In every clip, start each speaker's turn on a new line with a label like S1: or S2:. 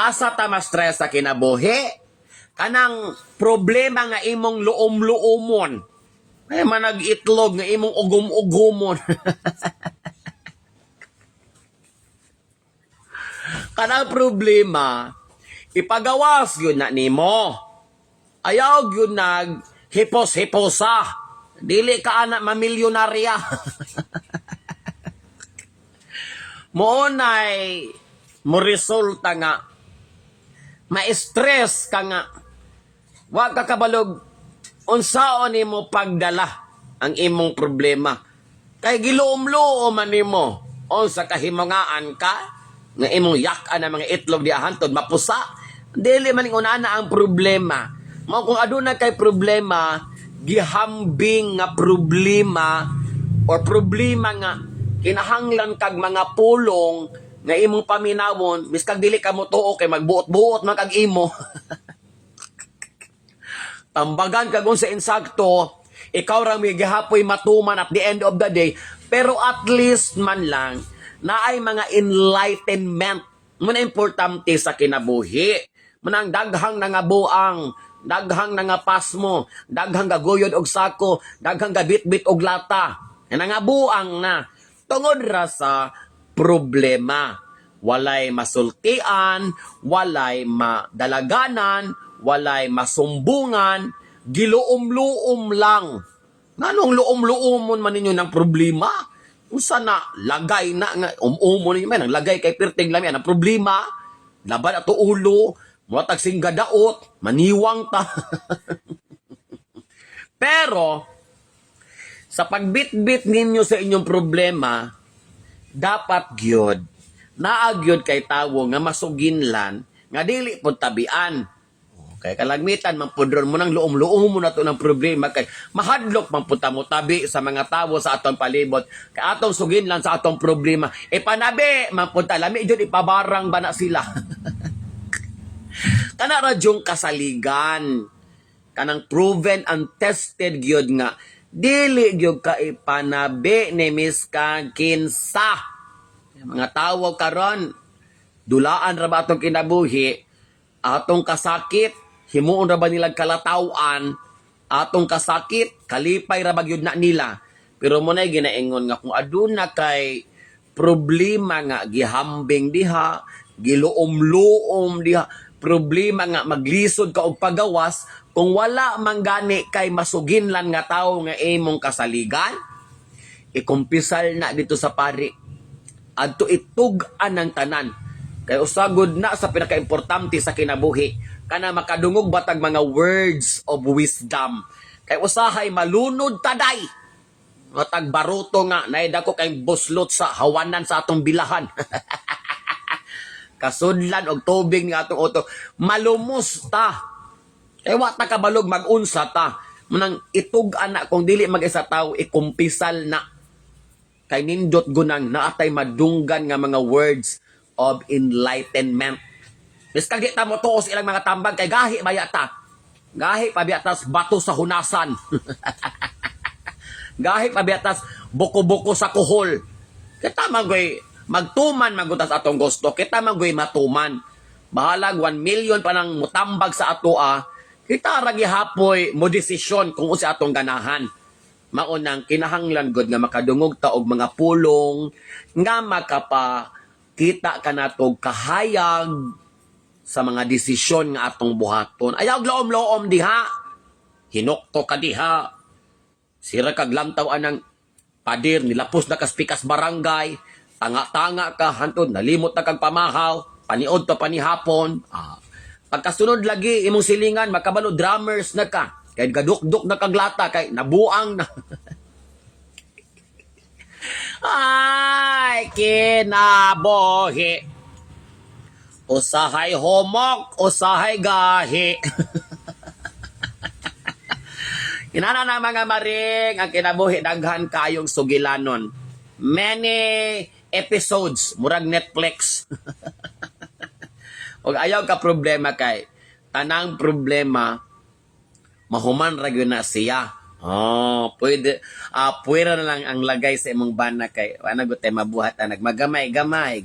S1: asa ta ma-stress sa kinabuhi? Kanang problema nga imong luom-luomon. Ay manag-itlog nga imong ugom-ugomon. Kanang problema, ipagawas yun na nimo. Ayaw yun nag hipos-hiposa. Dili ka anak mamilyonarya. Moonay mo resulta nga ma-stress ka nga. Wa ka kabalog unsaon nimo pagdala ang imong problema. Kay giluom-luom man nimo unsa kahimangaan ka nga imong yak-an ang mga itlog di ahantod mapusa. Dili man una na ang problema. Mao kung aduna kay problema, gihambing nga problema or problema nga kinahanglan kag mga pulong nga imong paminawon, miskag dili ka mo tuo kay magbuot-buot man kag imo. Tambagan kag sa insakto, ikaw ra may gihapoy matuman at the end of the day, pero at least man lang naay mga enlightenment. Muna importante sa kinabuhi. Muna ang daghang na nga buang, daghang na nga pasmo, daghang gaguyod og sako, daghang gabit-bit og lata. Yan nga buang na. Tungod ra sa problema. Walay masultian, walay madalaganan, walay masumbungan, giluom-luom lang. Nganong luom-luomon man ninyo ng problema? Usa na lagay na nga umumon ninyo man ang lagay kay pirting lami ang problema. Laban ato ulo, muatag singgadaot, maniwang ta. Pero sa pagbitbit ninyo sa inyong problema, dapat gyud naagyod kay tawo nga masuginlan nga dili pud tabian. Kay kalagmitan man pudron mo nang luom-luom mo na to ng problema kay mahadlok man punta mo tabi sa mga tawo sa atong palibot kay atong suginlan sa atong problema. Panabi man punta lami jud ipabarang ba na sila. Kana radyong kasaligan kanang proven and tested gyud nga dili gyud ka ipanabi ni miska kinsa. Mga tawo karon dulaan ra ba atong kinabuhi, atong kasakit himuon ra ba nilang kalataw-an, atong kasakit kalipay ra ba gyud na nila. Pero mo nay ginaingon nga kung aduna kay problema nga gihambing diha, giluom-luom diha, problema nga maglisod ka og pagawas, kung wala man gani kay masuginlan nga tawo nga imong kasaligan, ikumpisal na dito sa pari. Adto itug-an ng tanan. Kay usagod na sa pinaka-importante sa kinabuhi, kana makadungog batag mga words of wisdom. Kay usahay malunod taday. Matag baruto nga, naida ko kay buslot sa hawanan sa atong bilahan. Kasudlan og tubig nga atong utok. Malumos ta. Kay wa ta kabalog mag-unsa ta. Munang itug-an na kung dili mag-isa tao, ikumpisal na. Kay nindot gunang naatay madunggan nga mga words of enlightenment. Miskag di ta mo tuos ilang mga tambag kay gahi bayata. Gahi pabiatas bato sa hunasan. Gahi pabiatas buko-buko sa kuhol. Kita magoy magtuman magutas atong gusto. Kita magoy matuman. Bahalag 1 million pa nang mutambag sa atoa. Kita ra gihapoy mo desisyon kung unsa atong ganahan. Maunang kinahanglan gud nga makadungog ta og mga pulong nga makapakita ka natog kahayag sa mga desisyon nga atong buhaton. Ayaw loom-loom diha. Hinukto ka diha. Sira kag lamtaw anang padir nilapos na kaspikas barangay. Tanga-tanga ka hantod nalimot na kag pamahaw. Paniod to panihapon. Pagkasunod lagi imong silingan makabalo drummers na ka. Kay gaduk-duk na kaglata, kay nabuang na. Ay, kinabuhi. Usahay homok, usahay gahi. Inana ng mga maring, ang kinabuhi, daghan kayong sugilanon. Many episodes, murag Netflix. Huwag ayaw ka problema kay, tanang problema, mahuman ra gyud na siya. Pwede na lang ang lagay sa imong bana kay wala gud tay mabuhat na nagmagamay-gamay.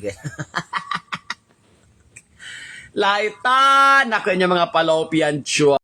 S1: Laitan ako inyo mga fallopian tube.